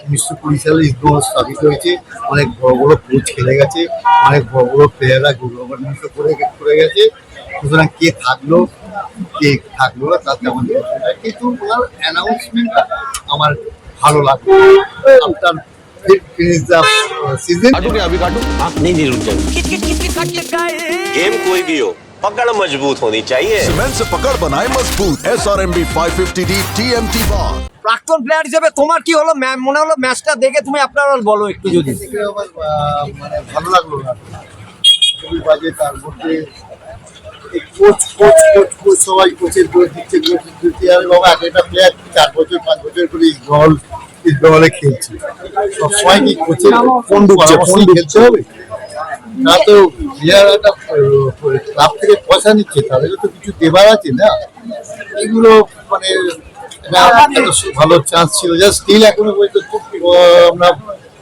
1920 সালে ইস্টবেঙ্গল স্থাপিত হয়েছে। অনেক বড় বড় কোচ খেলে গেছে, অনেক বড় বড় প্লেয়াররা গৌরবান্বিত করে গেছে। সুতরাং কে থাকলো কে থাকলো না তাতে আমাদের অসুবিধা, কিন্তু ওনার অ্যানাউন্সমেন্টটা আমার ভালো লাগলো। আফটার ফিনিশ দ্য सीजन अभी काटू आप नहीं रुक जाएंगे। गेम कोई भी हो, पकड़ मजबूत होनी चाहिए। सीमेंट से पकड़ बनाए मजबूत SRMB 550D TMT bar। প্রাক্তন প্লেয়ার হিসেবে তোমার কি হলো, মনে হলো ম্যাচটা দেখে? তুমি আপনার বলো একটু যদি। থেকে আমার মানে ভালো লাগলো না, খুবই বাজে। তার মধ্যে কোচ কোচ কোচ কোচ সবাই কোচের দোষ দিচ্ছে। আর বাবা একটা প্লেয়ার 4 বছর 5 বছর করে ইস্টবেঙ্গলে খেলছে, সবসময় কি কোচের ফোন খেলতে হবে? না তো প্লেয়ার একটা ক্লাব থেকে পয়সা নিচ্ছে, তাদেরও তো কিছু দেবার আছে না। এগুলো মানে ভালো চান্স ছিল, জাস্ট স্টিল এখনো পর্যন্ত আমরা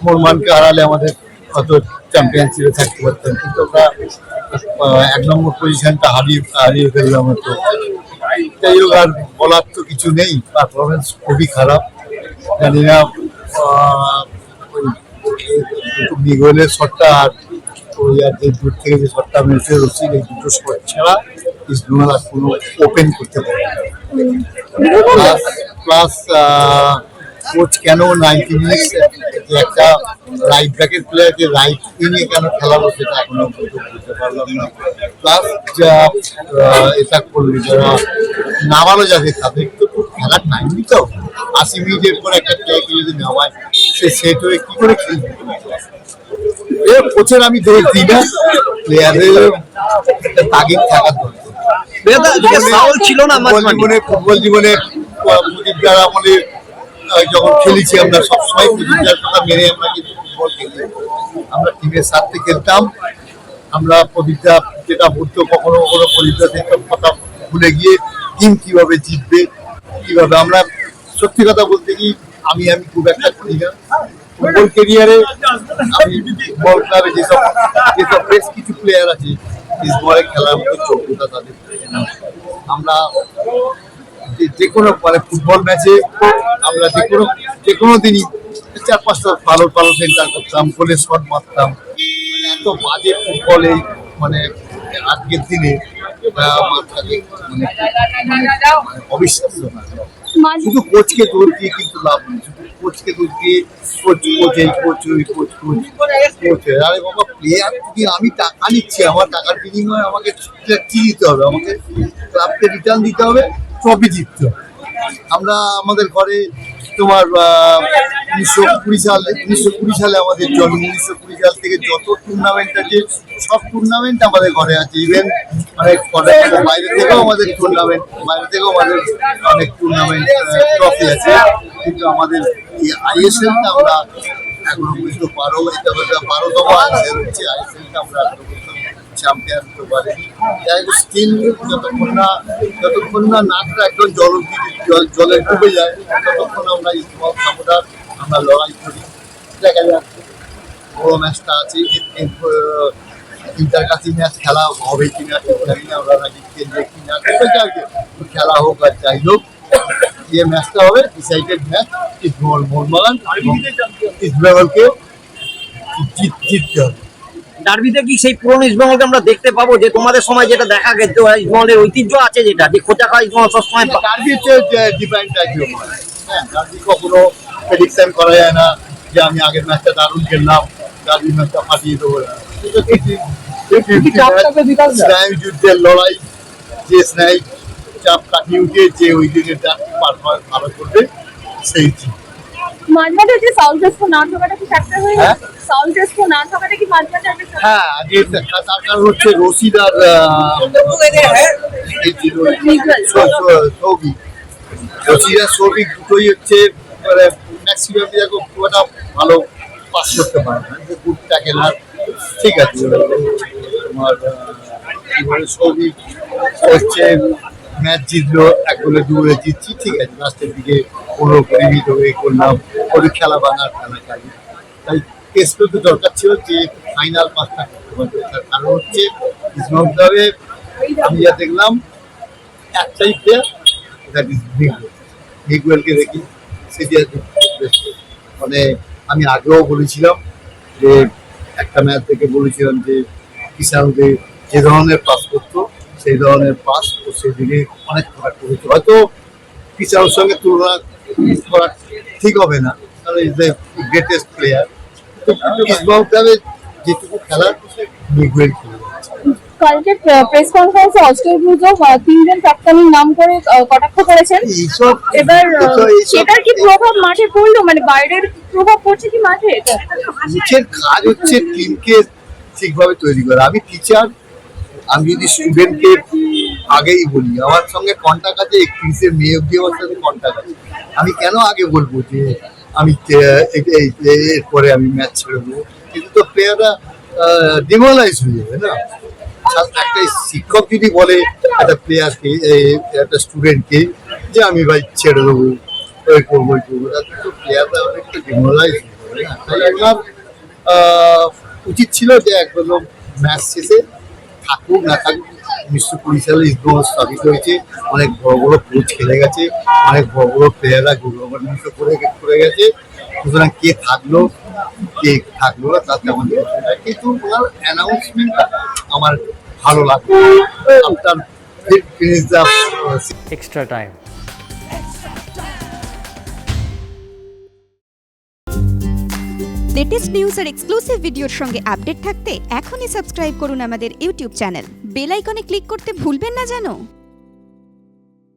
মোরমানকে হারালে আমাদের হয়তো চ্যাম্পিয়নশিপে থাকতে পারতাম, কিন্তু আমরা 1 নম্বর পজিশনটা হারিয়ে ফেললাম। তো যাই হোক, আর বলার তো কিছু নেই, পারফরমেন্স খুবই খারাপ। জানি না মিগুয়েলের শটটা আর ওই আর যে দূর থেকে যে শটটা মেরেছে রশিদ, এই দুটো শট ছাড়া ইস্টবেঙ্গল আর কোনো ওপেন করতে পারে। প্লাস কোচ কেন 90 মিনিটস যে একটা রাইট ব্যাকের প্লেয়ারকে রাইট উইংয়ে কেন খেলাবো সেটা এখনো বুঝতে পারলাম না। প্লাস যা এটা করলে যারা নামানো যাবে তাদের তো খেলার টাইম দিতে হবে। 80 মিনিটের পর একটা প্লেয়ারকে যদি নামায় সে সেট হয়ে কি করে খেলবে? কোচের আমি দোষ দিই না, প্লেয়ারের একটা তাগিদ থাকার দরকার। ছিল না ফুটবল জীবনে যারা আমাদের যখন খেলেছি আমরা সবসময় প্রতিজ্ঞার কথা মেনে আমরা কিন্তু ফুটবল খেলি। আমরা টিমের সাথে খেলতাম, আমরা প্রতিজ্ঞা যেটা বলতো কখনো কখনো প্রতিজ্ঞা থেকে কথা ভুলে গিয়ে টিম কিভাবে জিতবে কিভাবে। আমরা সত্যি কথা বলতে কি আমি খুব একটা করি না ফুটবল কেরিয়ারে। আমি ফুটবল ক্লাবে যেসব বেশ কিছু প্লেয়ার আছে ইস্টবেঙ্গলে খেলার মতো যোগ্যতা তাদের আমরা যে কোনো মানে ফুটবল ম্যাচে আমরা যে কোনো দিনই 4-5টা ভালো সেন্টার করতাম, গোলে শট মারতাম। এত বাজে ফুটবল এই মানে আজকের দিনে অবিশ্বাস্য না। শুধু কোচকে দোষ দিয়ে কিন্তু লাভ নেই, শুধু কোচকে দোষ দিয়ে কোচ আরে বাবা প্লেয়ার যদি আমি টাকা নিচ্ছি, আমার টাকার বিনিময়ে আমাকে কি দিতে হবে? আমাকে ক্লাবকে রিটার্ন দিতে হবে, ট্রফি জিততে হবে। আমরা আমাদের ঘরে তোমার 1920 সালে আমাদের জন্ম। 1920 সাল থেকে যত টুর্নামেন্ট আছে সব টুর্নামেন্ট আমাদের ঘরে আছে। ইভেন বাইরে থেকেও আমাদের অনেক টুর্নামেন্ট ট্রফি আছে, কিন্তু আমাদের ISL-টা আমরা এখনো পর্যন্ত 12তম ISL হচ্ছে। ISL-টা আমরা চ্যাম্পিয়ন হতে পারিনি। স্টিল যতক্ষণ না নাকটা একদম জলে ডুবে যায় ততক্ষণ আমরা আমরা লড়াই করি। দেখা যাচ্ছে বড় ম্যাচটা আছে, ইন্টারকাসি ম্যাচ খেলা হবে কিনা জানি না, ওরা নাকি খেলবে কিনা, খেলা হোক আর যাই হোক, যে ম্যাচটা হবে ডিসাইডেড ম্যাচ। ইস্টবেঙ্গল মোহনবাগান এবং ইস্টবেঙ্গলকে জিততে হবে। ডার্বিতে কি সেই পুরনো ইস্টবেঙ্গলকে আমরা দেখতে পাবো, যে তোমাদের সময় যেটা দেখা গেছে ইস্টবেঙ্গলের ঐতিহ্য আছে, যেটা যে খোঁচা খাওয়া ইস্টবেঙ্গল সবসময়? ডার্বি হচ্ছে ডিফারেন্ট টাইপের। হ্যাঁ, ডার্বি কখনো প্রেডিকশন করা যায় না যে আমি আগের ম্যাচটা দারুণ খেললাম, ডার্বি ম্যাচটা ফাটিয়ে দেবো না। যুদ্ধের লড়াই, যে স্নায়ু চাপ কাটিয়ে উঠে যে ওই দিনের পারফরম্যান্স ভালো করবে সেই জিত। মাঝমাঠে যে সাউথ ডেস্কো না থাকাটা কি ফ্যাক্টর হয়ে গেছে? সাউথ ডেস্কো না থাকাটা কি মাঝমাঠে একটা ফ্যাক্টর? হ্যাঁ, আগে তার কারণ হচ্ছে রশিদ আর সৌভিক। রশিদ আর সৌভিক দুটোই হচ্ছে মানে ম্যাক্সিমাম খুব একটা ভালো পাস করতে পারে না, গুড ট্যাকেলার। ঠিক আছে, তোমার সৌভিক হচ্ছে ম্যাচ জিতলো, 1 গোলে 2 গোলে জিতছি, ঠিক আছে। লাস্টের দিকে 15-20 মিনিট হয়ে করলাম ওর খেলা ভাঙার খেলা। তাই টেস্টও তো দরকার ছিল যে ফাইনাল পাঁচটা করতে পারবে। তার কারণ হচ্ছে ইসলামে আমি যা দেখলাম একটাই প্লেয়ার, দ্যাট ইজ মিগুয়েলকে দেখি সেটি মানে আমি আগেও বলেছিলাম যে একটা ম্যাচ থেকে বলেছিলাম যে কিষানদের যে ধরনের পাস করতো সেই ধরনের পাস ও সেদিকে অনেক খারাপ করেছে। হয়তো কিষানের সঙ্গে তুলনা করা ঠিক হবে না, কারণ ইজ দ্য গ্রেটেস্ট প্লেয়ার। ইসবাউটারে যেটুকু খেলার মিগুয়েল খেলে কালকে প্রেস কনফারেন্সে অস্ট্রেল ব্লুজও তিনজন ক্যাপ্টেনের নাম করে কটাক্ষ করেছেন। এইসব এবার এইসব- সেটার কি প্রভাব মাঠে পড়লো, মানে বাইরের প্রভাব পড়ছে কি মাঠে এটা? কোচের কাজ হচ্ছে টিমকে ঠিকভাবে তৈরি করা। আমি টিচার, আমি যদি স্টুডেন্টকে আগেই বলি, আমার সঙ্গে কন্ট্যাক্ট আছে 31শে মে অব্দি আমার সাথে কন্ট্যাক্ট আছে, আমি কেন আগে বলবো যে আমি এরপরে আমি ম্যাচ ছেড়ে দেবো? কিন্তু তো প্লেয়াররা ডিমোরালাইজ হয়ে যাবে না। একটা শিক্ষক যদি বলে একটা প্লেয়ারকে, একটা স্টুডেন্টকে যে আমি ভাই ছেড়ে দেবো, ওই করবো ওই করবো, তাতে তো প্লেয়াররা অনেকটা ডিমোরালাইজ হয়ে যাবে না। তাই আমার উচিত ছিল যে একদম ম্যাচ শেষে থাকুক না থাকুক, 1920 সালে ইসবাউল স্থাপিত হয়েছে, অনেক বড় বড় কোচ খেলে গেছে, অনেক বড় বড় প্লেয়াররা গৌরবান্বিত করে গেছে। সুতরাং কে থাকলো কে থাকলো না তাতে আমাদের অসুবিধা নেই। কিন্তু ওনার অ্যানাউন্সমেন্টটা আমার ভালো লাগলো। After finish the extra time. Latest news আর এক্সক্লুসিভ ভিডিওর সঙ্গে আপডেট থাকতে এখনই সাবস্ক্রাইব করুন আমাদের ইউটিউব চ্যানেল। বেল আইকনে ক্লিক করতে ভুলবেন না যেন।